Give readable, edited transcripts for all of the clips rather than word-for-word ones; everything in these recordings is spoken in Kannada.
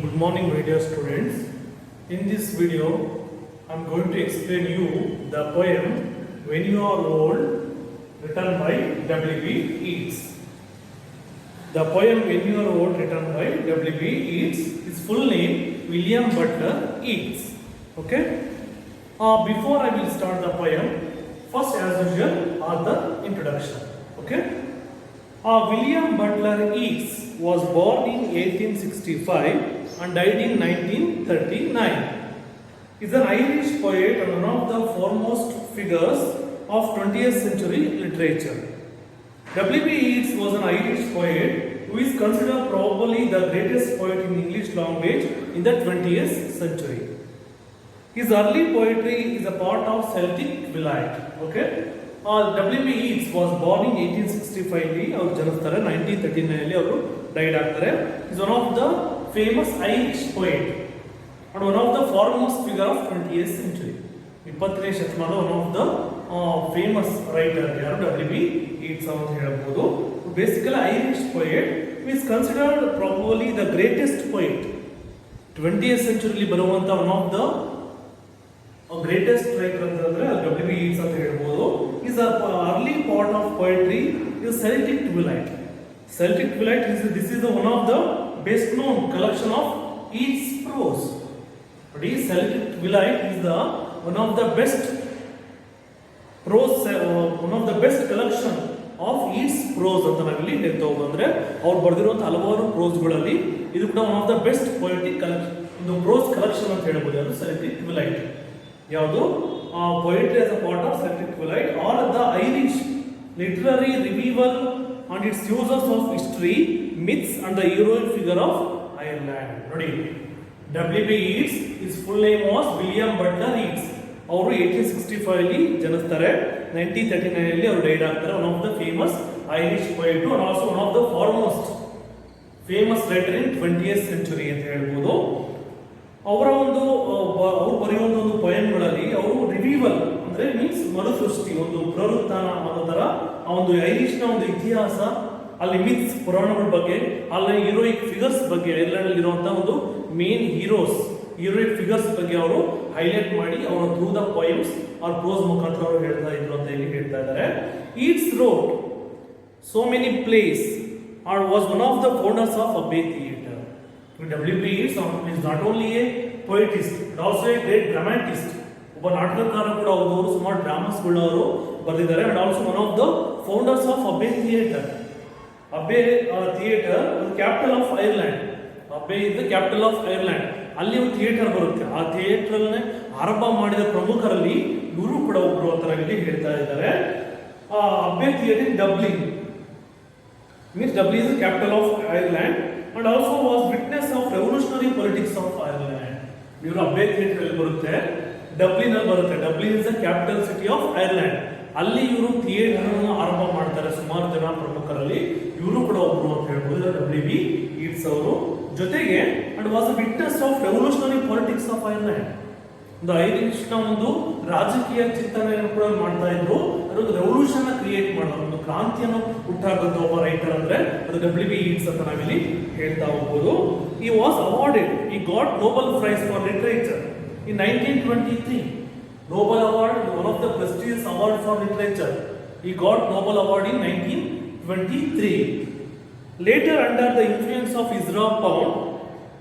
Good morning, my dear students. In this video, I am going to explain you the poem When You Are Old, written by W.B. Yeats. The poem When You Are Old, written by W.B. Yeats, his full name William Butler Yeats. Okay. Before I will start the poem, first as usual, the introduction. Okay. William Butler Yeats was born in 1865 and died in 1939. He is an Irish poet and one of the foremost figures of 20th century literature. W.B. Yeats was an Irish poet who is considered probably the greatest poet in English language in the 20th century. His early poetry is a part of Celtic delight. Okay? W.B. Yeats was born in 1865 ಅವರು ಜನಿಸ್ತಾರೆ 1939 ಅವರು ಡೈಡ್ ಆಗ್ತಾರೆ. is one of the famous Irish poet and one of the foremost figure of 20th century. 20ನೇ ಶತಮಾನದ one of the famous writer ಯಾರು W.B. Yeats ಅಂತ ಹೇಳಬಹುದು. Basically Irish poet who is considered probably the greatest poet 20th century ಬರುವಂತ one of the greatest writer ಅಂತಂದ್ರೆ W.B. Yeats ಅಂತ ಹೇಳಬಹುದು. is a early part of poetry is Celtic delight. Celtic delight this is the one of the best known collection of Yeats prose. But is Celtic delight is the one of the best prose one of the best collection of Yeats prose ಅಂತ ನಾವಿಲ್ಲಿ ಹೇಳ್ತಾ ಹೋಗೋದಂದ್ರೆ ಅವ್ರು ಬರೆದಿರುವಂತ ಹಲವಾರು ಪ್ರೋಸ್ಗಳಲ್ಲಿ ಇದು ಕೂಡ one of the best poetic collection ಒಂದು ಪ್ರೋಸ್ ಕಲೆಕ್ಷನ್ ಅಂತ ಹೇಳಬಹುದು. ಅದು Celtic delight ಯಾವುದು poetry as a part of Celtic delight or the Irish literary revival and its uses of history, myths and the heroic figure of Ireland. ನೋಡಿ W.B. Yeats, his full name was William Butler Yeats. ಅವರು 1865 ಅಲ್ಲಿ ಜನಿಸ್ತಾರೆ. 1939 ಅಲ್ಲಿ ಅವರು ಡೈಡ್ ಆಗ್ತಾರೆ. One of the famous Irish poet and also one of the foremost famous writer in 20th century ಅಂತ ಹೇಳ್ಬೋದು. ಅವರ ಒಂದು ಅವರು ಬರೆಯುವಂತ ಒಂದು ಪೋಯಂಗಳಲ್ಲಿ ಅವರು ರಿವಿವಲ್ ಅಂದ್ರೆ ಮೀನ್ಸ್ ಮರುಸೃಷ್ಟಿ ಒಂದು ಪುನರುತ್ಥಾನ ಅನ್ನೋ ತರ ಆ ಒಂದು ಐರಿಷ್ ನ ಒಂದು ಇತಿಹಾಸ ಅಲ್ಲಿ ಮಿತ್ಸ್ ಪುರಾಣಗಳ ಬಗ್ಗೆ ಅಲ್ಲಿ ಹೀರೋಯಿಕ್ ಫಿಗರ್ಸ್ ಬಗ್ಗೆ ಐರ್ಲೆಂಡ್ ಅಲ್ಲಿ ಇರುವಂತಹ ಒಂದು ಮೇನ್ ಹೀರೋಯಿಕ್ ಫಿಗರ್ಸ್ ಬಗ್ಗೆ ಅವರು ಹೈಲೈಟ್ ಮಾಡಿ ಅವರ through the poems or prose ಮುಖಾಂತರ ಅವರು ಹೇಳ್ತಾ ಇದ್ರು ಅಂತ ಇಲ್ಲಿ ಹೇಳ್ತಾ ಇದ್ದಾರೆ. Yeats wrote so many plays or was one of the founders of Abbey theatre. W.B. Yeats is not only a poetist but also a great dramatist. ಒಬ್ಬ ನಾಟಕಕಾರ ಕೂಡ ಅವರು ಸುಮಾರು ಡ್ರಾಮಾಸ್ಗಳು ಅವರು ಬರೆದಿದ್ದಾರೆ and also one of the founders of Abbey theatre. Abbey theatre capital of Ireland. Abbey is the capital of Ireland. ಅಲ್ಲಿ ಒಂದು ಥಿಯೇಟರ್ ಬರುತ್ತೆ. ಆ ಥಿಯೇಟರ್ ಆರಂಭ ಮಾಡಿದ ಪ್ರಮುಖರಲ್ಲಿ ಇವರು ಕೂಡ ಒಬ್ಬರು ಅಂತ ಇಲ್ಲಿ ಹೇಳ್ತಾ ಇದ್ದಾರೆ. Abbey theatre Dublin means Dublin is the capital of Ireland and also was witness of revolutionary politics of Ireland. ಇವರು ಅಬ್ಬೆ ಥಿಯೇಟರ್ ಅಲ್ಲಿ ಬರುತ್ತೆ, ಡಬ್ಲಿನ್ ಅಲ್ಲಿ ಬರುತ್ತೆ. Dublin is the capital city of Ireland. ಅಲ್ಲಿ ಇವರು ಥಿಯೇಟರ್ ಆರಂಭ ಮಾಡ್ತಾರೆ ಸುಮಾರು ಜನ ಪ್ರಮುಖರಲ್ಲಿ. ಇವರು ಕೂಡ ಒಬ್ಬರು ಅಂತ ಹೇಳ್ಬೋದು W.B. Yeats ಅವರು. ಜೊತೆಗೆ and was a witness of revolutionary politics of Ireland. ಒಂದು ಐರಿಷ್ ನ ಒಂದು ರಾಜಕೀಯ ಚಿಂತನೆಯನ್ನು ಕೂಡ ಮಾಡ್ತಾ ಇದ್ರು. ಅದೊಂದು ರೆವಲ್ಯೂಷನ್ ಕ್ರಿಯೇಟ್ ಮಾಡೋದು, ಒಂದು ಕ್ರಾಂತಿಯನ್ನು ಹುಟ್ಟಾಕಂತ ಒಬ್ಬ ರೈಟರ್ ಅಂದ್ರೆ ಅದು W.B. Yeats ಅಂತ ನಾವಿಲ್ಲಿ ಹೇಳ್ತಾ ಹೋಗ್ಬೋದು. He was awarded, he got Nobel Prize for Literature in 1923. Nobel Award, one of the prestigious award for literature. He got Nobel Award in 1923. Later, under the influence of Ezra Pound,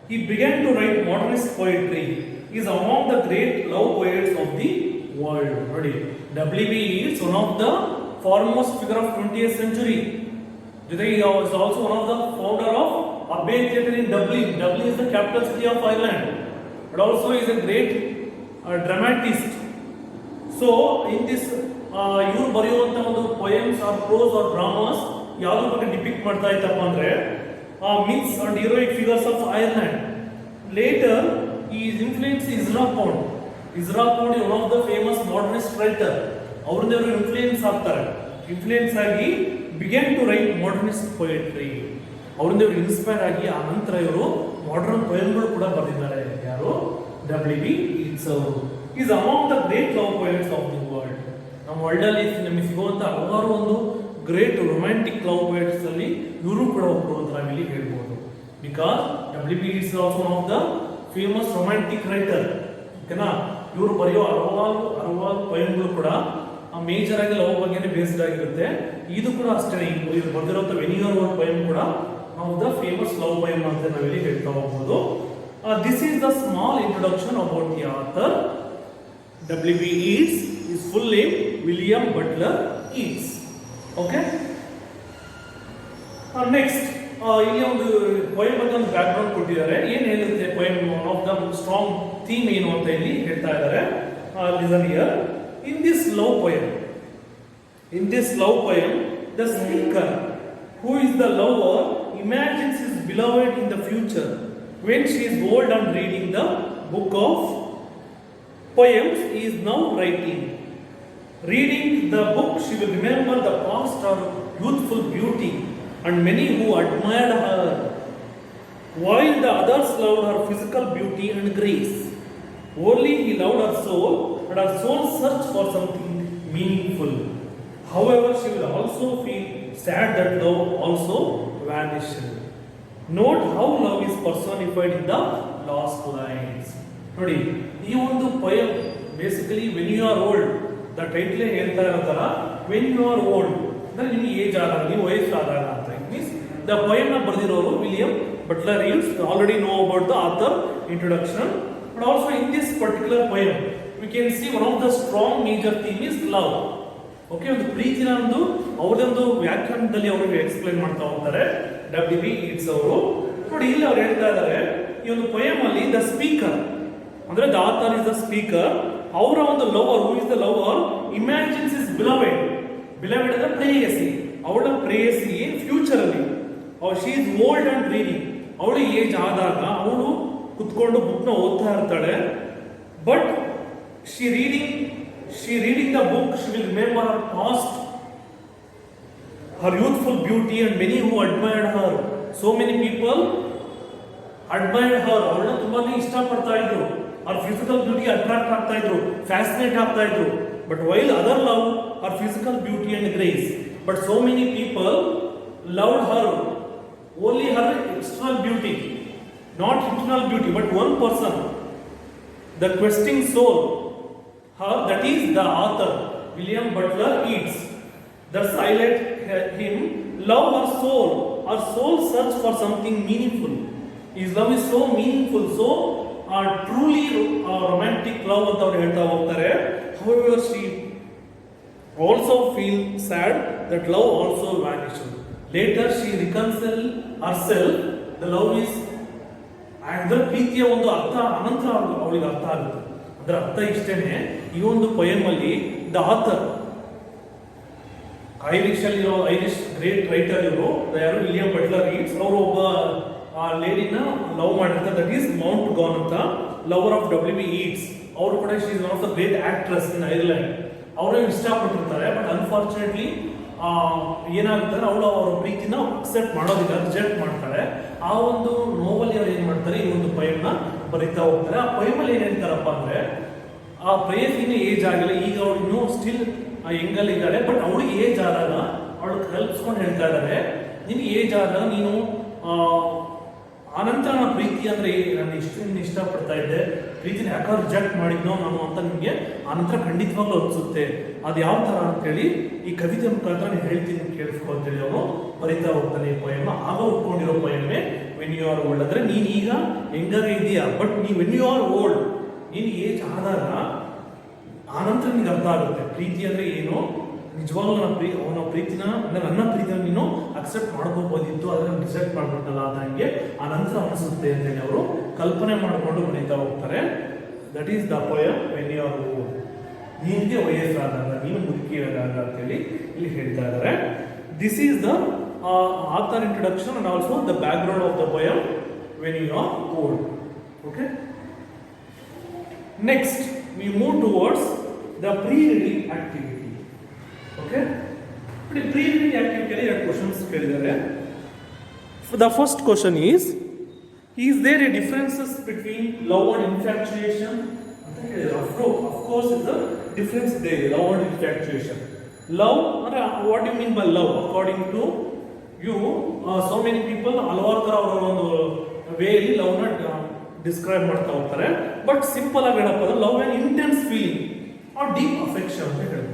he began to write modernist poetry. He is among the great love poets of the world. ನೋಡಿ, W.B. Yeats one of the foremost figure of 20th century. He is also one of the founder of Abbey Theatre in Dublin. Dublin is the capital city of Ireland. But also is a great dramatist. So in this ಇವರು ಬರೆಯುವಂತ ಒಂದು poems or prose or dramas ಯಾವ್ದ್ರ ಬಗ್ಗೆ ಡಿಪಿಕ್ಟ್ ಮಾಡ್ತಾ ಇತ್ತಪ್ಪ ಅಂದ್ರೆ myths and heroic figures of Ireland. Later his influence Ezra Pound. Ezra Pound is one of the famous modernist writer. ಅವರಿಂದ ಇವರು ಇನ್ಫ್ಲೂಯೆನ್ಸ್ ಆಗ್ತಾರೆ. ಇನ್ಫ್ಲೂಯೆನ್ಸ್ ಆಗಿ began to write modernist poetry. ಅವರಿಂದ ಇವರು ಇನ್ಸ್ಪೈರ್ ಆಗಿ ಆ ನಂತರ ಇವರು ಮಾಡರ್ನ್ ಪೊಯಮ್ಗಳು ಕೂಡ ಬರೆದಿದ್ದಾರೆ. ಯಾರು? W.B. Yeats ಅವರು. Is among the great love poets of the world. ನಮ್ಮ ವರ್ಲ್ಡ್ ಅಲ್ಲಿ ನಮಗೆ ಸಿಗುವಂತ ಹಲವಾರು ಒಂದು ಗ್ರೇಟ್ ರೊಮ್ಯಾಂಟಿಕ್ ಲವ್ ಪೊಯೆಟ್ಸ್ ಅಲ್ಲಿ ಇವರು ಕೂಡ ಒಬ್ಬರು ಅಂತ ನಾವಿಲ್ಲಿ ಹೇಳ್ಬೋದು. because W.B. Yeats is also one of the famous romantic writer. ಓಕೆನಾ, ಇವರು ಬರೆಯೋ ಹಲವಾರು ಪೊಯಮ್ಗಳು ಕೂಡ ಮೇಜರ್ ಆಗಿ ಲವ್ ಬಗ್ಗೆನೇ ಬೇಸ್ಡ್ ಆಗಿರುತ್ತೆ. ಇದು ಕೂಡ ಅಷ್ಟೇ, ಇವರು ಬರೆದಿರುವಂತ when you are old poem ಕೂಡ one of the famous love poem ಅಂತ ನಾವಿಲ್ಲಿ ಹೇಳ್ತಾ ಹೋಗ್ಬೋದು. This is the small introduction about the author. W.B. Yeats is full name William Butler Yeats. Okay. Next, ಇಲ್ಲಿ ಒಂದು ಪೊಯಮ್ ಬಗ್ಗೆ ಒಂದು ಬ್ಯಾಕ್ ಗ್ರೌಂಡ್ ಕೊಟ್ಟಿದ್ದಾರೆ. ಏನ್ ಹೇಳುತ್ತೆ poem, one of the strong theme ಏನು ಅಂತ ಇಲ್ಲಿ ಹೇಳ್ತಾ ಇದ್ದಾರೆ. Listen here. In this love poem, the speaker, who is the lover, imagines his beloved in the future when she is old and reading the book of poems he is now writing. Reading the book, she will remember the past or youthful beauty and many who admired her, while the others loved her physical beauty and grace. Only he loved her soul, and her soul searched for something meaningful. However, she will also feel sad that love also vanished. Note how love is personified in the last lines. ನೋಡಿ, ಈ ಒಂದು poem basically when you are old, the title ಹೇಳ್ತಾ ಇರೋ ತರ ವೆನ್ ಯು ಆರ್ ಓಲ್ಡ್ ಅಂದ್ರೆ ನಿಮಗೆ ಏಜ್ ಆದಾಗ, ನೀವು ವಯಸ್ಸಾದಾಗ ಅಂತ. ಇಟ್ ಮೀನ್ಸ್ ದ ಪೊಯಮ್ ನ ಬರೆದಿರೋರು William Butler Yeats. Already know about the author introduction. But also in this particular poem, we can see one of the strong major theme is love. Okay, ಒಂದು ಪ್ರೀತಿನ ಒಂದು ಅವರದೊಂದು ವ್ಯಾಖ್ಯಾನದಲ್ಲಿ ಅವರು ಎಕ್ಸ್ಪ್ಲೈನ್ ಮಾಡ್ತಾ ಹೋಗ್ತಾರೆ W.B. Yeats ಅವರು. ನೋಡಿ, ಇಲ್ಲಿ ಅವ್ರು ಹೇಳ್ತಾ ಇದ್ದಾರೆ ಈ ಒಂದು ಪೊಯಮ್ ಅಲ್ಲಿ ದ ಸ್ಪೀಕರ್ ಅಂದ್ರೆ the author is the speaker. ಅವರ ಒಂದು lover, who is the lover, imagines is beloved. Beloved ಅಂದ್ರೆ ಪ್ರೇಯಸಿ. ಅವಳ ಪ್ರೇಯಸಿ ಫ್ಯೂಚರ್ ಅಲ್ಲಿ she is old and reading, ಅವಳು ಏಜ್ ಆದಾಗ ಅವಳು ಕುತ್ಕೊಂಡು ಬುಕ್ ನ ಓದ್ತಾ ಇರ್ತಾಳೆ. But she reading the book, she will remember her past, her youthful beauty and many who admired her. So many people admired her, ಅವಳನ್ನ ತುಂಬಾನೇ ಇಷ್ಟಪಡ್ತಾ ಇದ್ರು. ಹರ್ ಫಿಸಿಕಲ್ ಬ್ಯೂಟಿ ಅಟ್ರಾಕ್ಟ್ ಆಗ್ತಾ ಇದ್ರು, ಫ್ಯಾಸಿನೇಟ್ ಆಗ್ತಾ ಇದ್ರು. But while other love Har physical beauty and grace. But so many people loved Har only Har external beauty, not internal beauty, but one person, the questing soul, her, that is the author William Butler Yeats. Thus highlight him, love her soul search for something meaningful. His love is so meaningful, so truly romantic love ಅಂತ ಅವರು ಹೇಳ್ತಾ ಹೋಗ್ತಾರೆ. However, she also feel sad that love also vanished. Later she reconcile herself. The love is ಅಂದ್ರೆ ಪ್ರೀತಿಯ ಒಂದು ಅರ್ಥ ಅನಂತರ ಅವಳಿಗೆ ಅರ್ಥ ಆಗುತ್ತೆ. ಅದರ ಅರ್ಥ ಇಷ್ಟೇನೆ. ಈ ಒಂದು ಪೊಯಮ್ ಅಲ್ಲಿ the author Irish great writer ಇವರು ಯಾರು, ವಿಲಿಯಂ ಬಟ್ಲರ್ ಯೀಟ್ಸ್. ಅವರು ಒಬ್ಬ ಲೇಡಿನ ಲವ್ ಮಾಡಿರ್ತಾರೆ, ದಟ್ ಈಸ್ ಮೌಂಟ್ ಗಾನ್ ಅಂತ, ಲವರ್ ಆಫ್ W.B. Yeats. ಅವರು ಕೂಡ she is one of the great actress in Ireland. ಅವರು ಇಷ್ಟಪಟ್ಟಿರ್ತಾರೆ. ಬಟ್ ಅನ್ಫಾರ್ಚುನೇಟ್ಲಿ ಏನಾಗ್ತಾರೆ, ಅವಳು ಅವರ ಪ್ರೀತಿನ ಅಕ್ಸೆಪ್ಟ್ ಮಾಡೋದಿಲ್ಲ, ರಿಜೆಕ್ಟ್ ಮಾಡ್ತಾರೆ. ಆ ಒಂದು ನೋವಲ್ಲಿ ಅವ್ರು ಏನ್ ಮಾಡ್ತಾರೆ, ಈ ಒಂದು ಪೊಯಮ್ ನ ಬರೀತಾ ಹೋಗ್ತಾರೆ. ಆ ಪೊಯಮ್ ಅಲ್ಲಿ ಏನ್ ಹೇಳ್ತಾರಪ್ಪ ಅಂದ್ರೆ, ಆ ಪ್ರೇಯಸಿನ ಏಜ್ ಆಗಿಲ್ಲ, ಈಗ ಅವಳು ಇನ್ನೂ ಸ್ಟಿಲ್ ಹೆಂಗಲ್ಲಿ ಇದ್ದಾಳೆ. ಬಟ್ ಅವಳಿಗೆ ಏಜ್ ಆದಾಗ ಅವಳು ಕಲ್ಪಿಸ್ಕೊಂಡು ಹೇಳ್ತಾ ಇದ್ದಾರೆ, ನಿನ್ಗೆ ಏಜ್ ಆದಾಗ ನೀನು ಆನಂತರ ನನ್ನ ಪ್ರೀತಿ ಅಂದ್ರೆ ನಾನು ಇಷ್ಟಪಡ್ತಾ ಇದ್ದೆ, ಪ್ರೀತಿನ ಯಾಕಾದ್ರೂ ರಿಜೆಕ್ಟ್ ಮಾಡಿದ್ನೋ ನಾನು ಅಂತ ನಿಮಗೆ ಆನಂತರ ಖಂಡಿತವಾಗ್ಲೂ ಅನ್ಸುತ್ತೆ. ಅದು ಯಾವ ತರ ಅಂತೇಳಿ ಈ ಕವಿತೆ ಮುಖಾಂತರ ನಾನು ಹೇಳ್ತೀನಿ, ಕೇಳಿಸ್ಕೊ ಅಂತೇಳಿ ಅವನು ಬರೀತಾ ಹೋಗ್ತಾನೆ ಈ ಪೊಯಮ್. ಆಗ ಉಟ್ಕೊಂಡಿರೋ ಪೊಯಮೇ ವೆನ್ ಯು ಆರ್ ಓಲ್ಡ್. ಅಂದ್ರೆ ನೀನ್ ಈಗ ಹೆಂಗಾಗ ಇದೆಯಾ, ಬಟ್ ನೀ ವೆನ್ ಯು ಆರ್ ಓಲ್ಡ್, ನೀನು ಏಜ್ ಆದಾಗ ಆನಂತರ ನಿನ್ಗೆ ಅರ್ಥ ಆಗುತ್ತೆ ಪ್ರೀತಿ ಅಂದ್ರೆ ಏನು, ನಿಜವಾಗ್ಲೂ ಅವನ ಪ್ರೀತಿನ ಅಂದ್ರೆ ನನ್ನ ಪ್ರೀತಿನ ನೀನು ಅಕ್ಸೆಪ್ಟ್ ಮಾಡ್ಕೋಬೋದಿತ್ತು, ಅದನ್ನ ರಿಜೆಕ್ಟ್ ಮಾಡ್ಬಿಟ್ಟಲ್ಲ ಅದಂಗೆ ಆ ನಂತರ ಅನಿಸುತ್ತೆ ಅಂತೇಳಿ ಅವರು ಕಲ್ಪನೆ ಮಾಡಿಕೊಂಡು ಬರೀತಾ ಹೋಗ್ತಾರೆ. That is the poem when you are old. ನಿನ್ಗೆ ವಯಸ್ಸಾದಾಗ, ನೀನು ಮುದುಕಿಯಾದಾಗ ಅಂತೇಳಿ ಇಲ್ಲಿ ಹೇಳ್ತಾ ಇದ್ದಾರೆ. This is the author introduction and also the background of the poem when you are old. Okay, next we move towards the pre-reading activity. Okay, pre-reading activity ಅಲ್ಲಿ ಎರಡು ಕ್ವೆಶ್ಚನ್ಸ್ ಕೇಳಿದ್ದಾರೆ. The first question is there a differences between love and infatuation? ಅಂತ ಹೇಳಿದ್ದಾರೆ. Of course is the difference there, love and infatuation. Love, what do you mean by love? According to you so many people ಹಲವಾರು ತರ ಅವರ ಒಂದು ವೇಯಲ್ಲಿ ಲವ್ ನ ಡಿಸ್ಕ್ರೈಬ್ ಮಾಡ್ತಾ ಹೋಗ್ತಾರೆ. ಬಟ್ ಸಿಂಪಲ್ ಆಗಿ ಹೇಳಪ್ಪ love an intense feeling or deep affection ಅಂತ ಹೇಳ್ಬೋದು.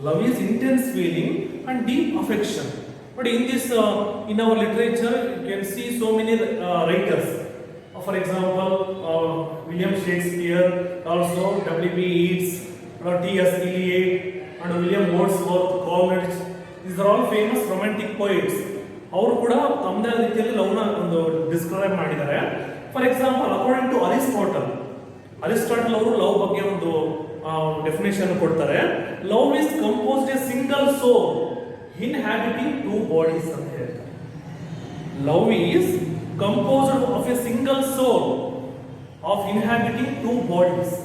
Love is intense feeling and deep affection. But in this, in our literature, you can see so many writers. For example, William Shakespeare, also W.B. Yeats, T.S. Eliot, and William Wordsworth, Coleridge. These are all famous romantic poets. ಅವರು ಕೂಡ ತಮ್ಮದೇ ರೀತಿಯಲ್ಲಿ ಲವ್ನ ಒಂದು ಡಿಸ್ಕ್ರೈಬ್ ಮಾಡಿದ್ದಾರೆ. For example, according to Aristotle ಅವರು ಲವ್ ಬಗ್ಗೆ ಒಂದು ಡೆಫಿನೇಷನ್ ಕೊಡ್ತಾರೆ. Love is composed a single soul inhabiting two bodies ಅಂತ ಹೇಳ್ತಾರೆ. Love is composed of a single soul of inhabiting two bodies.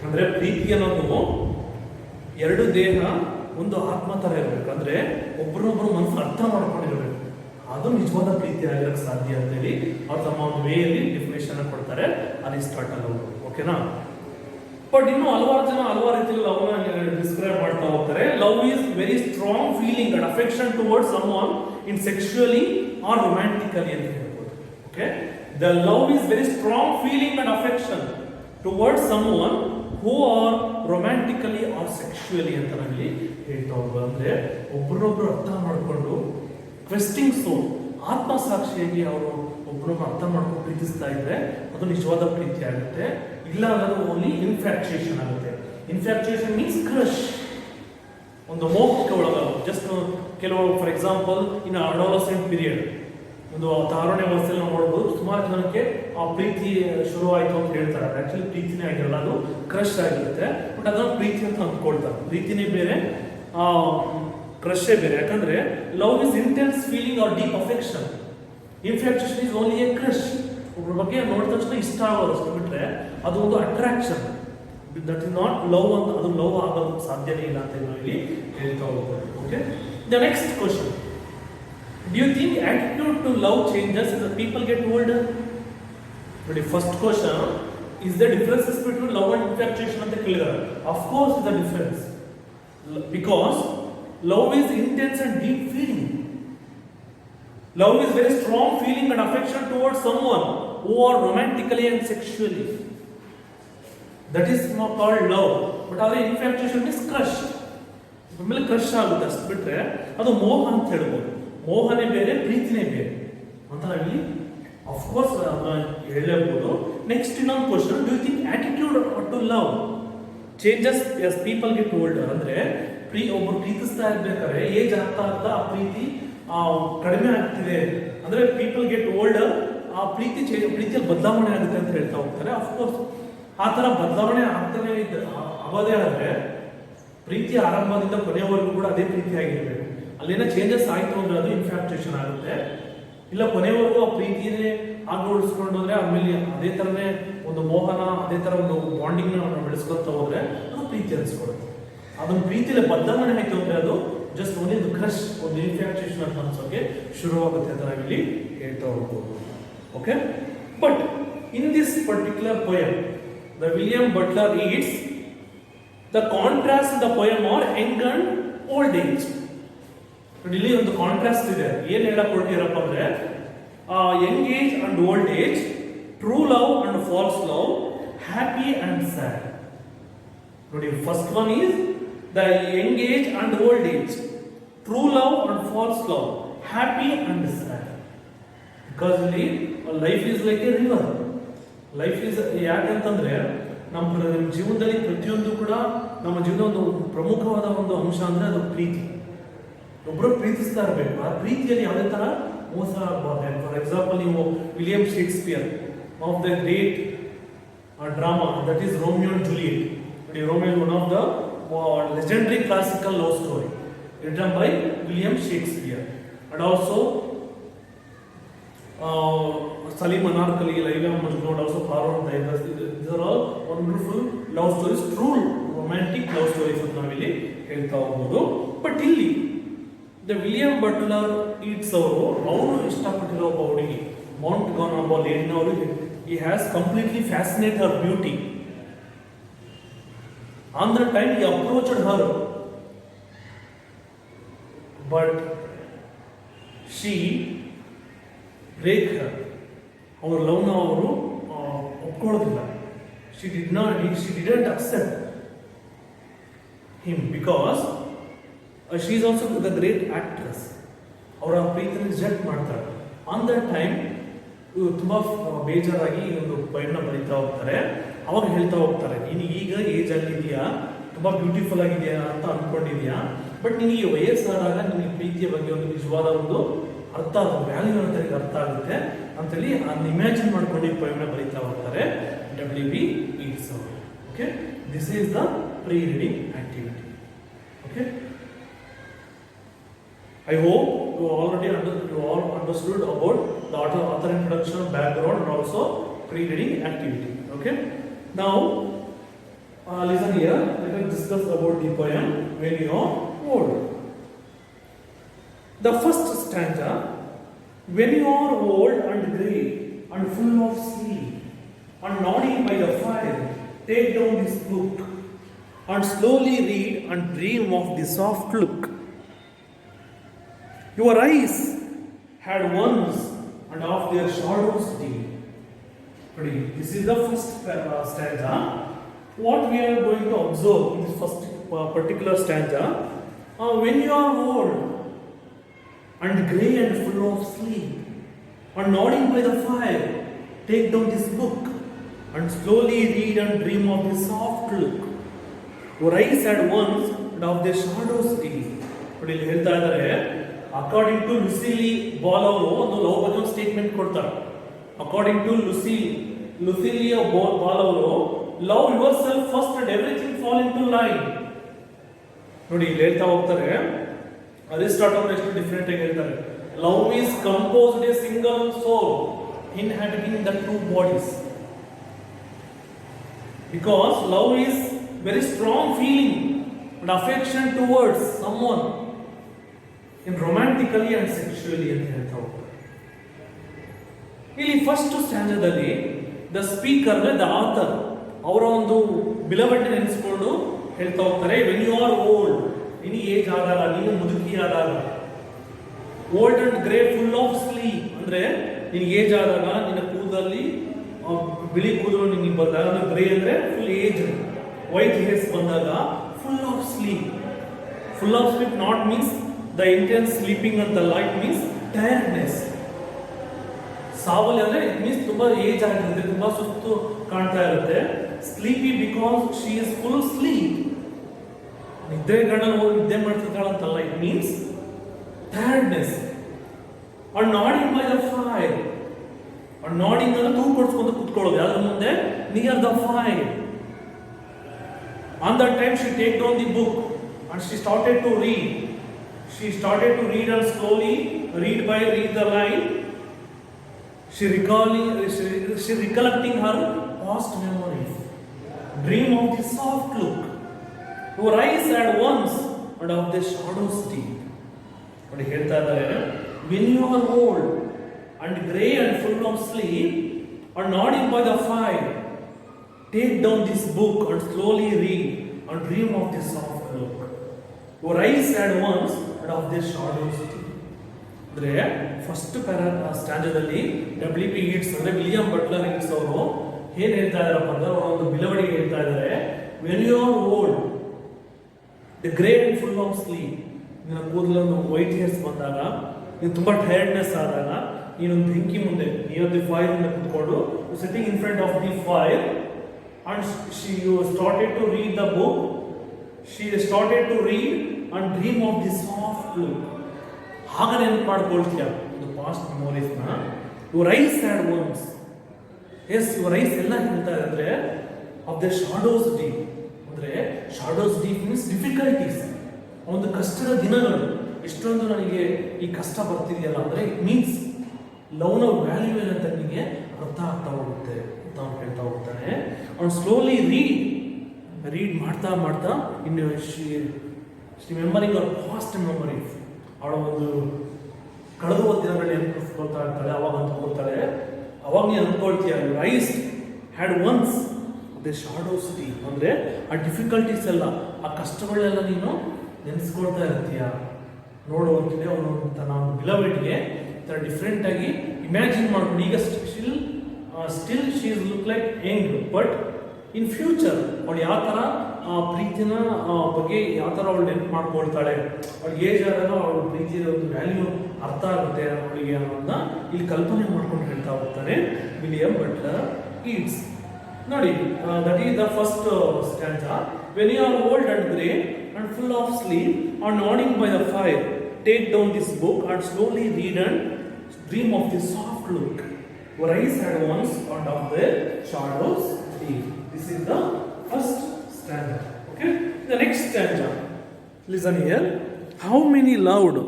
ಅಂದ್ರೆ ಪ್ರೀತಿ ಅನ್ನೋದು ಎರಡು ದೇಹ ಒಂದು ಆತ್ಮ ತರ ಇರಬೇಕು. ಅಂದ್ರೆ ಒಬ್ಬರೊಬ್ಬರು ಮನಸ್ಸು ಅರ್ಥ ಮಾಡ್ಕೊಂಡಿರ್ಬೇಕು. ಅದು ನಿಜವಾದ ಪ್ರೀತಿ ಆಗಿರಕ್ಕೆ ಸಾಧ್ಯ ಅಂತೇಳಿ ಅವ್ರು ತಮ್ಮ ಒಂದು ವೇಯಲ್ಲಿ ಡೆಫಿನೇಷನ್ ಕೊಡ್ತಾರೆ ಅರಿಸ್ಟಾಟಲ್ ಅವರು. ಓಕೆನಾ? ಬಟ್ ಇನ್ನು ಹಲವಾರು ಜನ ಹಲವಾರು ರೀತಿಯಲ್ಲಿ ಲವ್ನ ಡಿಸ್ಕ್ರೈಬ್ ಮಾಡ್ತಾ ಹೋಗ್ತಾರೆ. Love is very strong feeling and affection towards someone in sexually or romantically ಅಂತ ಹೇಳ್ಬೋದು. Okay, the love is very strong feeling and affection towards someone who are romantically or sexually ಅಂತ ನಾವಿಲ್ಲಿ ಹೇಳ್ತಾ ಹೋಗ್ಬೋದು. ಅಂದ್ರೆ ಒಬ್ಬರೊಬ್ರು ಅರ್ಥ ಮಾಡಿಕೊಂಡು ಕ್ವೆಸ್ಟಿಂಗ್ ಸೋಲ್, ಆತ್ಮಸಾಕ್ಷಿಯಾಗಿ ಅವರು ಒಬ್ಬರೊಬ್ಬರು ಅರ್ಥ ಮಾಡ್ಕೊಂಡು ಪ್ರೀತಿಸ್ತಾ ಇದ್ರೆ ಅದು ನಿಜವಾದ ಪ್ರೀತಿ ಆಗುತ್ತೆ. ಇಲ್ಲ ಅನ್ನೋದು ಓನ್ಲಿ ಇನ್ಫ್ಯಾಕ್ಚುಯೇಷನ್ ಆಗುತ್ತೆ. ಇನ್ಫ್ಯಾಕ್ಚುಯೇಷನ್ ಮೀನ್ಸ್ ಕ್ರಶ್, ಒಂದು ಮೋಹಕ್ಕೆ ಒಳಗಾಗೋದು. ಜಸ್ಟ್ ಕೆಲವು for example in adolescent period, ಒಂದು ತಾರುಣ್ಯ ಅವಸ್ಥೆಯಲ್ಲಿ ನಾವು ನೋಡ್ಬೋದು ಸುಮಾರು ಜನಕ್ಕೆ ಆ ಪ್ರೀತಿ ಶುರುವಾಯಿತು ಅಂತ ಹೇಳ್ತಾರೆ. ಆಕ್ಚುಲಿ ಪ್ರೀತಿನೇ ಆಗಿರಲ್ಲ, ಅದು ಕ್ರಶ್ ಆಗಿರುತ್ತೆ. ಬಟ್ ಅದನ್ನ ಪ್ರೀತಿ ಅಂತ ಅಂದ್ಕೊಳ್ತಾರೆ. ಪ್ರೀತಿನೇ ಬೇರೆ, ಕ್ರಶೇ ಬೇರೆ. ಯಾಕಂದ್ರೆ love is intense feeling or deep affection. Infatuation is only a crush. ಒಬ್ಬರ ಬಗ್ಗೆ ನೋಡಿದ ತಕ್ಷಣ ಇಷ್ಟ ಆಗೋದು ಅಷ್ಟು ಬಿಟ್ರೆ ಅದು ಒಂದು attraction. That is not love ಅಂತ. ಅದು ಲವ್ ಆಗೋದಕ್ಕೆ ಸಾಧ್ಯನೇ ಇಲ್ಲ ಅಂತ ನಾವು ಇಲ್ಲಿ ಹೇಳ್ತಾ ಹೋಗ್ಬೋದು. Okay, the next question, do you think attitude to love changes as the people get older? ನೋಡಿ, first question, is the differences between love and infatuation ಅಂತ ಕೇಳಿದ್ದಾರೆ. Of course the difference, because love is intense and deep feeling. Love is very strong feeling and affection towards someone who are romantically and sexually. That is not called love. But our infatuation is crush. ಆಮೇಲೆ ಕ್ರಶ್ ಆಗುತ್ತೆ ಅಷ್ಟು ಬಿಟ್ರೆ ಅದು ಮೋಹ ಅಂತ ಹೇಳ್ಬೋದು. ಮೋಹನೇ ಬೇರೆ, ಪ್ರೀತಿನೇ ಬೇರೆ ಅಂತ ನಾವಿಲ್ಲಿ ಆಫ್ ಕೋರ್ಸ್ ಹೇಳಬಹುದು. ನೆಕ್ಸ್ಟ್ ಇನ್ನೊಂದು question, do you think attitude to love changes as people get older? ಅಂದ್ರೆ ಒಬ್ಬರು ಪ್ರೀತಿಸ್ತಾ ಇರ್ಬೇಕಾದ್ರೆ ಏಜ್ ಆಗ್ತಾ ಆಗ್ತಾ ಆ ಪ್ರೀತಿ ಕಡಿಮೆ ಆಗ್ತಿದೆ. ಅಂದ್ರೆ ಪೀಪಲ್ ಗೆಟ್ ಓಲ್ಡರ್, ಆ ಪ್ರೀತಿಯಲ್ಲಿ ಬದಲಾವಣೆ ಆಗುತ್ತೆ ಅಂತ ಹೇಳ್ತಾ ಹೋಗ್ತಾರೆ. ಅಫ್ಕೋರ್ಸ್ ಆ ತರ ಬದಲಾವಣೆ ಆಗ್ತಾನೆ ಆಗೋದೇ ಆದ್ರೆ ಪ್ರೀತಿ ಆರಂಭದಿಂದ ಕೊನೆಯವರೆಗೂ ಕೂಡ ಅದೇ ಪ್ರೀತಿ ಆಗಿರ್ಬೇಕು. ಅಲ್ಲೇನೋ ಚೇಂಜಸ್ ಆಯ್ತು ಅಂದ್ರೆ ಅದು ಇನ್ಫ್ಯಾಕ್ಚುಯೇಷನ್ ಆಗುತ್ತೆ. ಇಲ್ಲ ಕೊನೆಯವರೆಗೂ ಆ ಪ್ರೀತಿನೇ ಆಗೋಳಿಸ್ಕೊಂಡು ಹೋದ್ರೆ ಆಮೇಲೆ ಅದೇ ತರನೇ ಒಂದು ಮೋಹನ, ಅದೇ ತರ ಒಂದು ಬಾಂಡಿಂಗ್ ನಾವು ಬೆಳೆಸ್ಕೊತಾ ಹೋದ್ರೆ ಅದು ಪ್ರೀತಿ ಅನ್ಸ್ಕೊಡುತ್ತೆ. ಅದೊಂದು ಪ್ರೀತಿಯಲ್ಲಿ ಬದಲಾವಣೆ ಆಯ್ತು ಅಂದ್ರೆ ಅದು ಜಸ್ಟ್ ಒಂದು ಕ್ರಶ್, ಒಂದು ಇನ್ಫ್ಯಾಕ್ಚುಯೇಷನ್ ಅಂತ ಅನ್ಸೋಕೆ ಶುರುವಾಗುತ್ತೆ ಅಂತ ನಾವಿಲ್ಲಿ ಹೇಳ್ತಾ ಹೋಗ್ಬೋದು. Okay, but in this particular poem the William Butler Yeats the contrast in the poem are young and old age. ಇಲ್ಲಿ ಒಂದು ಕಾಂಟ್ರಾಸ್ಟ್ ಇದೆ. ಏನ್ ಹೇಳಕ್ ಹೊರಟಿರಪ್ಪ ಅಂದ್ರೆ young age and old age, true love and false love, happy and sad. ನೋಡಿ, first one is the young age and old age, true love and false love, happy and sad. Because life is like a river. Life is ಯಾಕಂತಂದ್ರೆ ನಮ್ಮ ಜೀವನದಲ್ಲಿ ಪ್ರತಿಯೊಂದು ಕೂಡ ನಮ್ಮ ಜೀವನ ಒಂದು ಪ್ರಮುಖವಾದ ಒಂದು ಅಂಶ ಅಂದ್ರೆ ಅದು ಪ್ರೀತಿ. ಒಬ್ಬರು ಪ್ರೀತಿಸ್ತಾ ಇರಬೇಕು. ಆ ಪ್ರೀತಿಯಲ್ಲಿ ಯಾವುದೇ ತರ ಮೋಸ ಆಗಬಾರ್ದು. ಫಾರ್ ಎಕ್ಸಾಂಪಲ್, ನೀವು William Shakespeare of the great drama that is Romeo and Juliet. Romeo is one of the legendary classical love story written by William Shakespeare, and also Salim Anarkali, Laila Majnun, and also Farooq Daidas. These are all wonderful love stories, true romantic love stories ಅಂತ ನಾವಿಲ್ಲಿ ಹೇಳ್ತಾ ಹೋಗ್ಬೋದು. ಬಟ್ ಇಲ್ಲಿ ದ ವಿಲಿಯಂ ಬಟ್ಲರ್ ಈಟ್ಸ್ ಅವರು ಇಷ್ಟಪಟ್ಟಿರೋ ಒಬ್ಬ ಹುಡುಗಿ ಮೌಂಟ್ ಗಾನ್ ಒಬ್ಬ ಲೇಡಿನವರು. he has completely fascinated her beauty. On that time he approached her, but she break her. ಅವ್ರ ಲವ್ನ ಅವರು ಒಪ್ಕೊಳ್ಳೋದಿಲ್ಲ. She didn't accept him because she is also the great actress. ಅವರ ಪ್ರೀತಿನ ರಿಜೆಕ್ಟ್ ಮಾಡ್ತಾಳೆ. ಆನ್ ದಟ್ ಟೈಮ್ ತುಂಬ ಬೇಜಾರಾಗಿ ಈ ಒಂದು ಪೊಯಮ್ನ ಬರೀತಾ ಹೋಗ್ತಾರೆ. ಅವಾಗ ಹೇಳ್ತಾ ಹೋಗ್ತಾರೆ, ನೀನು ಈಗ ಏಜ್ ಆಗಿದೆಯಾ, ತುಂಬ ಬ್ಯೂಟಿಫುಲ್ ಆಗಿದೆಯಾ ಅಂತ ಅಂದ್ಕೊಂಡಿದ್ಯಾ, ಬಟ್ ನಿನಗೆ ವಯಸ್ಸಾದಾಗ ನಿನಗೆ ಪ್ರೀತಿಯ ಬಗ್ಗೆ ಒಂದು ನಿಜವಾದ ಒಂದು ಅರ್ಥ, ಅದು ವ್ಯಾಲ್ಯೂ ಅಂತ ಅರ್ಥ ಆಗುತ್ತೆ ಅಂತೇಳಿ ಅದನ್ನ ಇಮ್ಯಾಜಿನ್ ಮಾಡ್ಕೊಂಡು ಈ ಪೊಯಮ್ನ ಬರೀತಾ ಹೋಗ್ತಾರೆ WB Yeats ಅವರು. Okay, this is the pre reading activity. Okay, I hope you all understood about the author introduction, background, and also pre-reading activity. Okay. Now, listen here. Let us discuss about the poem When You Are Old. The first stanza: When you are old and grey and full of sleep, and nodding by the fire, take down this book and slowly read and dream of the soft look. Your eyes had once, and of their shadows deep. This is the first stanza. What we are going to observe in this first particular stanza: when you are old and grey and full of sleep, and nodding by the fire, take down this book and slowly read and dream of the soft look. Your eyes had once, and of their shadows deep. ಇಲ್ಲಿ ಹೇಳ್ತಾ ಇದ್ದಾರೆ, ಅಕಾರ್ಡಿಂಗ್ ಟು ಲುಸಿಲಿ ಬಾಲ್ ಅವರು ಒಂದು ಲವ್ ಬಗ್ಗೆ ಒಂದು ಸ್ಟೇಟ್ಮೆಂಟ್ ಕೊಡ್ತಾರೆ. ಅಕಾರ್ಡಿಂಗ್ ಟು ಲುಸಿಲಿಯ ಬಾಲ್ ಅವರು, love yourself first and everything fall into line. ನೋಡಿ ಇಲ್ಲಿ ಹೇಳ್ತಾ ಹೋಗ್ತಾರೆ, ಅರಿಸ್ಟಾಟಲ್ ಎಷ್ಟು ಡಿಫರೆಂಟ್ ಆಗಿ ಹೇಳ್ತಾರೆ, love is composed a single soul inhabiting the two bodies. Because love is very strong feeling and affection towards someone in romantically and sexually ಅಂತ ಹೇಳ್ತಾ ಹೋಗ್ತಾರೆ. ಇಲ್ಲಿ ಫಸ್ಟ್ ಸ್ಟ್ಯಾಂಜಾದಲ್ಲಿ ದ ಸ್ಪೀಕರ್ ದ ಆಥರ್ ಅವರ ಒಂದು ಬಿಲವಡ್ ನೆನೆಸ್ಕೊಂಡು ಹೇಳ್ತಾ ಹೋಗ್ತಾರೆ, ವೆನ್ ಯು ಆರ್ ಓಲ್ಡ್, ನಿನಗೆ ಏಜ್ ಆದಾಗ, ನೀನು ಮುದುಕಿ ಆದಾಗ, old and grey full of sleep ಅಂದ್ರೆ ನಿನಗೆ ಏಜ್ ಆದಾಗ, ನಿನ್ನ ಕೂದಲಲ್ಲಿ ಬಿಳಿ ಕೂದಲು ನಿನಗೆ ಬಂದಾಗ, ಗ್ರೇ ಅಂದ್ರೆ ಫುಲ್ ಏಜ್, ವೈಟ್ ಹೇರ್ಸ್ ಬಂದಾಗ, full of sleep. Full of sleep not means the intense sleeping at the light means tiredness. ಸಾವಲಿ ಅಂದ್ರೆ ಇಟ್ ಮೀನ್ಸ್ ತುಂಬಾ ಏಜ್ ಆಗಿರುತ್ತೆ, ತುಂಬಾ ಸುಸ್ತು ಕಾಣ್ತಾ ಇರುತ್ತೆ. Sleepy because she is full sleep, ನಿದ್ರೆ ಗಂಡ ಹೋಗಿ ನಿದ್ದೆ ಮಾಡ್ತಿದ್ದಾಳೆ ಅಂತಲ್ಲ, it means tiredness. And nodding by the fire, and nodding ಅಂದ್ರೆ ತೂಗು ಕೊಡ್ಸ್ಕೊಂಡು ಕುತ್ಕೊಳ್ಳೋದು ಯಾವ್ದ್ರ ಮುಂದೆ, near the fire. On that time she take down the book and she started to read. She started to read and slowly read the line. She recollecting her past memories. Dream of the soft look. Your eyes had once, and of the shadows deep. What ಹೇಳ್ತಾ ಇದ್ದಾರೆ, when you are old and grey and full of sleep, and nodding by the fire, take down this book and slowly read and dream of the soft look. Your eyes had once, of their shadows. ಅಂದ್ರೆ ಫಸ್ಟ್ ಸ್ಟ್ಯಾಂಜಾದಲ್ಲಿ WB Yeats ಅಂದ್ರೆ ವಿಲಿಯಂ ಬಟ್ಲರ್ ಯೀಟ್ಸ್ ಅವರು ಏನ್ ಹೇಳ್ತಾ ಇದಾರಪ್ಪ ಅಂದ್ರೆ, ಅವರ ಒಂದು ಬಿಲವಡಿಗೆ ಹೇಳ್ತಾ ಇದ್ದಾರೆ, when you are old, the grey and full of sleep, ನಿನ್ನ ಕೂದಲನ್ನು ವೈಟ್ ಹೇರ್ಸ್ ಬಂದಾಗ, ನೀನು ತುಂಬಾ ಟೈರ್ಡ್ನೆಸ್ ಆದಾಗ, ನೀನೊಂದು ಬೆಂಕಿ ಮುಂದೆ ನಿಯರ್ ದಿ ಫೈರ್ ಇಂದ ಕುತ್ಕೊಂಡು, sitting in front of the fire, and you started to read the book, she started to read and dream of the soft look. ಆಗ ನೆನಪು ಮಾಡ್ಕೊಳ್ತೀಯ ಒಂದು ಪಾಸ್ಟ್ ಮೆಮೊರೀಸ್ನ. Your eyes had once, as your eyes ಎಲ್ಲ ಹೇಳ್ತಾ ಇದ್ರೆ ಆಫ್ ದ ಶಾಡೋಸ್ ಡೀಪ್, ಅಂದ್ರೆ ಶಾಡೋಸ್ ಡೀಪ್ ಮೀನ್ಸ್ ಡಿಫಿಕಲ್ಟೀಸ್, ಒಂದು ಕಷ್ಟದ ದಿನಗಳು, ಎಷ್ಟೊಂದು ನನಗೆ ಈ ಕಷ್ಟ ಬರ್ತಿದೆಯಲ್ಲ ಅಂದ್ರೆ ಇಟ್ ಮೀನ್ಸ್ ಲವ್ನ ವ್ಯಾಲ್ಯೂ ಏನಂತ ನನಗೆ ಅರ್ಥ ಆಗ್ತಾ ಹೋಗುತ್ತೆ ಅಂತ ಅವ್ನು ಹೇಳ್ತಾ ಹೋಗ್ತಾನೆ. ಅವ್ನು ಸ್ಲೋಲಿ ರೀಡ್ ಮಾಡ್ತಾ ಮಾಡ್ತಾ ಇನ್ನು ಮೆಮೊರಿಂಗ್ ಅವ್ರ ಪಾಸ್ಟ್ ಮೆಮೊರೀಸ್, ಅವಳ ಒಂದು ಕಳೆದ ದಿನಗಳಲ್ಲಿ ನೆನಪಿಸ್ಕೊಳ್ತಾ ಇರ್ತಾಳೆ. ಅವಾಗ ಅಂದ್ಕೊಳ್ತಾಳೆ, ಅವಾಗ ನೀನು ಅಂದ್ಕೊಳ್ತೀಯ, your eyes had once the shadows deep, ಅಂದರೆ ಆ ಡಿಫಿಕಲ್ಟೀಸ್ ಎಲ್ಲ, ಆ ಕಷ್ಟಗಳನ್ನೆಲ್ಲ ನೀನು ನೆನೆಸ್ಕೊಳ್ತಾ ಇರ್ತೀಯ. ನೋಡುವಂತಿದೆ. ಅವನು ತನ್ನ ಬಿಲವೆಡ್ಗೆ ಡಿಫ್ರೆಂಟ್ ಆಗಿ ಇಮ್ಯಾಜಿನ್ ಮಾಡ್ಕೊಂಡು ಈಗ still she is look like Young, but in future ಅವಳು ಯಾವ ಥರ ಪ್ರೀತಿನ ಬಗ್ಗೆ ಯಾವ ಥರ ಅವಳು ನೆನಪು ಮಾಡ್ಕೊಳ್ತಾಳೆ, ಅವಳಿಗೆ ಏಜ್ ಆದಾಗ ಅವಳ ಪ್ರೀತಿಯ ಒಂದು ವ್ಯಾಲ್ಯೂ ಅರ್ಥ ಆಗುತ್ತೆ ಅವಳಿಗೆ ಅನ್ನೋದನ್ನ ಇಲ್ಲಿ ಕಲ್ಪನೆ ಮಾಡ್ಕೊಂಡು ಹೇಳ್ತಾ ಹೋಗ್ತಾನೆ ವಿಲಿಯಂ ಬಟ್ಲರ್ ಈಟ್ಸ್. ನೋಡಿ, that is the first stanza. When you are old and grey and full of sleep and nodding by the fire, take down this book and slowly read and dream of the soft look your eyes had once and of their shadows deep. This is the first stanza. Okay, the next stanza, listen here. How many loved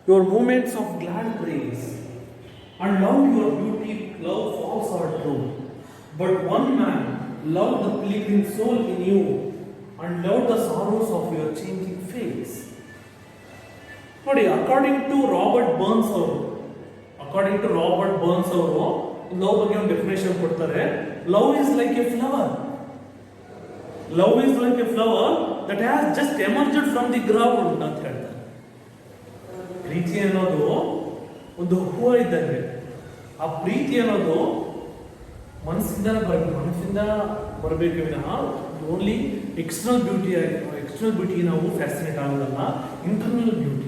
your moments of glad praise and loved your beauty, love false or true, but one man loved the pilgrim soul in you and loved the sorrows of your changing face. ನೋಡಿ, ಅಕಾರ್ಡಿಂಗ್ ಟು ರಾಬರ್ಟ್ ಬರ್ನ್ಸ್ ಅವರು ಲವ್ ಬಗ್ಗೆ ಒಂದು ಡೆಫಿನೇಷನ್ ಕೊಡ್ತಾರೆ. Love is like a flower that has just emerged from the ground ಅಂತ ಹೇಳ್ತಾರೆ. ಪ್ರೀತಿ ಅನ್ನೋದು ಒಂದು ಹೂವು ಇದ್ದಂಗೆ. ಆ ಪ್ರೀತಿ ಅನ್ನೋದು ಮನಸ್ಸಿಂದ ಬರಬೇಕು ವಿನಃ ಓನ್ಲಿ ಎಕ್ಸ್ಟರ್ನಲ್ ಬ್ಯೂಟಿ ನಾವು ಫ್ಯಾಸಿನೇಟ್ ಆಗೋದಲ್ಲ, ಇಂಟರ್ನಲ್ ಬ್ಯೂಟಿ.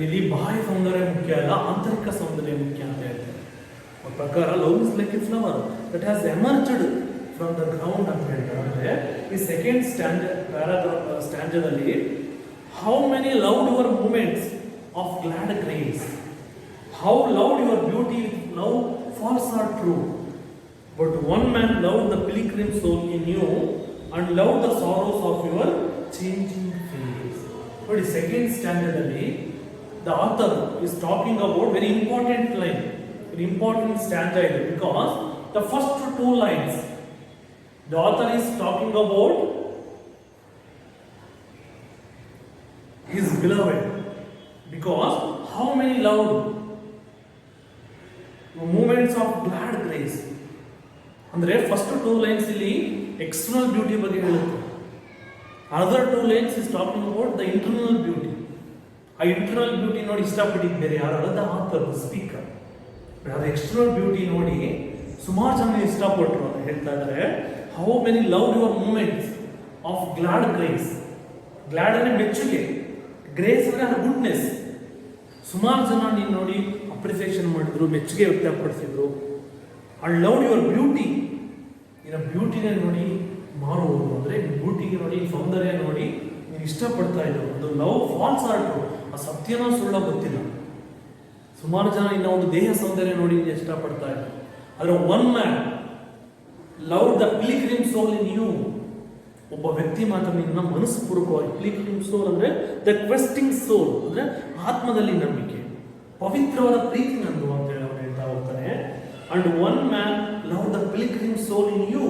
ಇಲ್ಲಿ ಬಾಹ್ಯ ಸೌಂದರ್ಯ ಮುಖ್ಯ ಅಲ್ಲ, ಆಂತರಿಕ ಸೌಂದರ್ಯ ಮುಖ್ಯ ಅಂತ ಹೇಳ್ತಾರೆ. ಅವ್ರ ಪ್ರಕಾರ love is like a flower that has emerged from the ground ಅಂತ ಹೇಳ್ತಾರೆ. ಅಂದ್ರೆ ಈ ಸೆಕೆಂಡ್ ಸ್ಟ್ಯಾಂಜದಲ್ಲಿ how many loved your moments of glad grace, how loved your beauty, love false or true, but one man loved the pilgrim soul in you and loved the sorrows of your changing face. ನೋಡಿ, second standard the author is talking about very important stanza here, because the first two lines the author is talking about his beloved, because how many loved moments of glad grace ಅಂದ್ರೆ ಫಸ್ಟ್ ಟೂ ಲೈನ್ಸ್ ಇಲ್ಲಿ ಎಕ್ಸ್ಟರ್ನಲ್ ಬ್ಯೂಟಿ ಬಗ್ಗೆ ಹೇಳುತ್ತೆ. Other two lines is talking about the internal beauty. ಆ ಇಂಟರ್ನಲ್ ಬ್ಯೂಟಿ ನೋಡಿ ಇಷ್ಟಪಟ್ಟಿದ್ದಾರೆ ಯಾರು? The author, speaker. ಅದು ಎಕ್ಸ್ಟರ್ನಲ್ ಬ್ಯೂಟಿ ನೋಡಿ ಸುಮಾರು ಜನ ಇಷ್ಟಪಟ್ಟರು ಅಂತ ಹೇಳ್ತಾ ಇದ್ದಾರೆ. How many love your moments of glad grace. Glad ಅಂದ್ರೆ ಮೆಚ್ಚುಗೆ, ಗ್ರೇಸ್ ಅಂದ್ರೆ ಅದು ಗುಡ್ನೆಸ್. ಸುಮಾರು ಜನ ನೀನು ನೋಡಿ ಅಪ್ರಿಸಿಯೇಷನ್ ಮಾಡಿದ್ರು, ಮೆಚ್ಚುಗೆ ವ್ಯಕ್ತಪಡಿಸಿದ್ರು. ಅಂಡ್ ಲವ್ ಯುವರ್ ಬ್ಯೂಟಿ, ಇನ್ನು ಬ್ಯೂಟಿನೇ ನೋಡಿ ಮಾರುವುದು ಅಂದ್ರೆ ಬ್ಯೂಟಿಗೆ ನೋಡಿ ಸೌಂದರ್ಯ ನೋಡಿ ನೀನು ಇಷ್ಟಪಡ್ತಾ ಇದ್ರು. ಅದು ಲವ್ ಫಾಲ್ಸ್ ಆರ್ಟು, ಆ ಸತ್ಯನೋ ಸುಳ್ಳ ಗೊತ್ತಿಲ್ಲ. ಸುಮಾರು ಜನ ಇನ್ನು ಒಂದು ದೇಹ ಸೌಂದರ್ಯ ನೋಡಿ ಇಷ್ಟಪಡ್ತಾ ಇದ್ರು. ಆದರೆ one man love the pilgrim soul in you, ಒಬ್ಬ ವ್ಯಕ್ತಿ ಮಾತ್ರ ನಿನ್ನ ಮನಸ್ಪೂರ್ವಕವಾಗಿ. ಪಿಲ್ಗ್ರಿಮ್ ಸೋಲ್ ಅಂದ್ರೆ ದ ಕ್ವೆಸ್ಟಿಂಗ್ ಸೋಲ್, ಅಂದ್ರೆ ಆತ್ಮದಲ್ಲಿ ನಂಬಿಕೆ, ಪವಿತ್ರವಾದ ಪ್ರೀತಿ ನಂದು ಅಂತ ಹೇಳಿ ಅವನು ಹೇಳ್ತಾ ಹೋಗ್ತಾನೆ. And one man love the pilgrim soul in you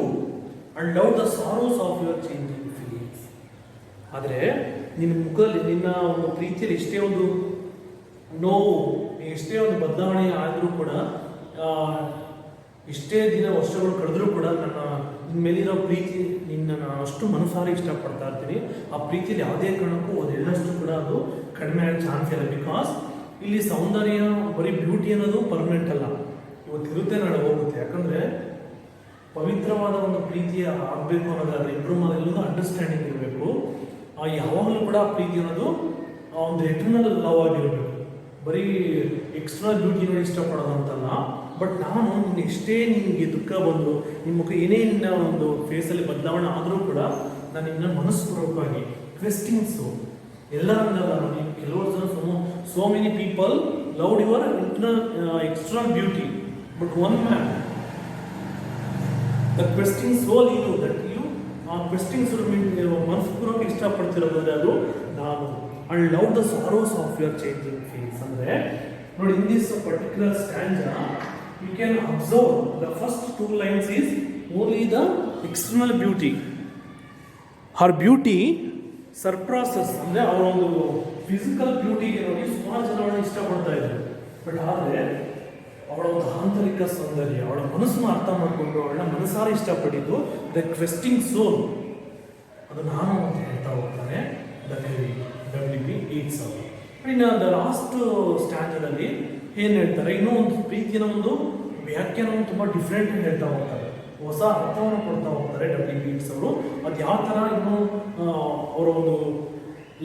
and love the sorrows of your changing feelings. ಆದರೆ ನಿನ್ನ ಮುಖದಲ್ಲಿ, ನಿನ್ನ ಒಂದು ಪ್ರೀತಿಯಲ್ಲಿ ಎಷ್ಟೇ ಒಂದು ನೋವು, ಎಷ್ಟೇ ಒಂದು ಬದಲಾವಣೆ ಆದರೂ ಕೂಡ, ಎಷ್ಟೇ ವರ್ಷಗಳು ಕಳೆದ್ರೂ ಕೂಡ ನನ್ನ ನಿನ್ನ ಮೇಲಿರೋ ಪ್ರೀತಿ, ನಿನ್ನ ನಾನು ಅಷ್ಟು ಮನಸಾರಿ ಇಷ್ಟಪಡ್ತಾ ಇರ್ತೀನಿ. ಆ ಪ್ರೀತಿಯಲ್ಲಿ ಯಾವುದೇ ಕಾರಣಕ್ಕೂ ಅದೆಲ್ಲಷ್ಟು ಕೂಡ ಅದು ಕಡಿಮೆ ಆಗೋ ಚಾನ್ಸ್ ಇಲ್ಲ. ಬಿಕಾಸ್ ಇಲ್ಲಿ ಸೌಂದರ್ಯ ಬರೀ ಬ್ಯೂಟಿ ಅನ್ನೋದು ಪರ್ಮನೆಂಟ್ ಅಲ್ಲ, ಇವತ್ತಿರುತ್ತೆ ನಾಳೆ ಹೋಗುತ್ತೆ. ಯಾಕಂದರೆ ಪವಿತ್ರವಾದ ಒಂದು ಪ್ರೀತಿಯ ಆಗಬೇಕು ಅನ್ನೋದಾದ್ರೆ ಇಬ್ಬರು ಎಲ್ಲರೂ ಅಂಡರ್ಸ್ಟ್ಯಾಂಡಿಂಗ್ ಇರಬೇಕು. ಯಾವಾಗಲೂ ಕೂಡ ಪ್ರೀತಿ ಅನ್ನೋದು ಒಂದು ಎಟರ್ನಲ್ ಲವ್ ಆಗಿರಬೇಕು. ಬರೀ ಎಕ್ಸ್ಟರ್ನಲ್ ಬ್ಯೂಟಿ ನೋಡಿ ಇಷ್ಟಪಡೋದು ಅಂತಲ್ಲ. ಬಟ್ ನಾನು ನಿನ್ನ ಎಷ್ಟೇ ನಿನಗೆ ದುಃಖ ಬಂದು, ನಿಮ್ಮ ಮುಖ ಏನೇ ನಿನ್ನ ಒಂದು ಫೇಸಲ್ಲಿ ಬದಲಾವಣೆ ಆದರೂ ಕೂಡ ನಾನು ನಿನ್ನ ಮನಸ್ಪೂರ್ವಕವಾಗಿ ಕ್ವೆಸ್ಟಿಂಗ್ಸು ಎಲ್ಲರನ್ನಲ್ಲ ನೋಡಿ. ಕೆಲವರು ಜನ so many people loved your external beauty, but one man the questing soul in you, that you ಆ ಕ್ವೆಸ್ಟಿಂಗ್ ಸೋಲ್ ಮನಸ್ಪೂರ್ವಕ ಇಷ್ಟಪಡ್ತಿರೋದ್ರೆ ಅದು ನಾನು. And love the sorrows of your changing face. ಅಂದರೆ ನೋಡಿ, in this particular stanza you can observe the first two lines is only the external beauty. Her beauty surpasses, ಅಂದರೆ ಅವರ ಒಂದು ಫಿಸಿಕಲ್ ಬ್ಯೂಟಿಗೆ ನೋಡಿ ಸುಮಾರು ಜನ ಅವಳನ್ನು ಇಷ್ಟಪಡ್ತಾ ಇದ್ದಾರೆ. ಬಟ್ ಆದರೆ ಅವಳ ಒಂದು ಆಂತರಿಕ ಸೌಂದರ್ಯ, ಅವಳ ಮನಸ್ಸನ್ನು ಅರ್ಥ ಮಾಡಿಕೊಂಡು ಅವಳನ್ನ ಮನಸಾರ ಇಷ್ಟಪಟ್ಟಿದ್ದು ದ ಕ್ವೆಸ್ಟಿಂಗ್ ಸೋಲ್, ಅದು ನಾನು ಅಂತ ಹೇಳ್ತಾ ಹೋಗ್ತಾನೆ. ದ ಡಬ್ಲ್ಯೂ ಬಿ ಈಟ್ಸ್ ಅವರು. ಇನ್ನು ದ ಲಾಸ್ಟ್ ಸ್ಟ್ಯಾಂಡರ್ಡಲ್ಲಿ ಏನು ಹೇಳ್ತಾರೆ, ಇನ್ನೂ ಒಂದು ಪ್ರೀತಿಯ ಒಂದು ವ್ಯಾಖ್ಯಾನವನ್ನು ತುಂಬ ಡಿಫ್ರೆಂಟ್ ಹೇಳ್ತಾ ಹೋಗ್ತಾರೆ, ಹೊಸ ಅರ್ಥವನ್ನು ಕೊಡ್ತಾ ಹೋಗ್ತಾರೆ ಡಬ್ಲ್ಯೂ ಬಿ ಈಟ್ಸ್ ಅವರು. ಅದು ಯಾವ ಥರ ಇನ್ನೂ ಅವರ ಒಂದು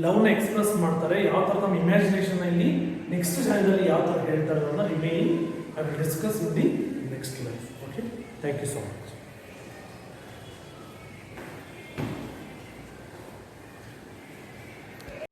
ಲವ್ನ ಎಕ್ಸ್ಪ್ರೆಸ್ ಮಾಡ್ತಾರೆ, ಯಾವ ಥರ ನಮ್ಮ ಇಮ್ಯಾಜಿನೇಷನ್ ಇಲ್ಲಿ ನೆಕ್ಸ್ಟ್ ಸ್ಟ್ಯಾಂಡರ್ಡಲ್ಲಿ ಯಾವ ಥರ ಹೇಳ್ತಾರೆ ಅನ್ನೋದನ್ನ remaining I will discuss in the next life. Okay, thank you so much.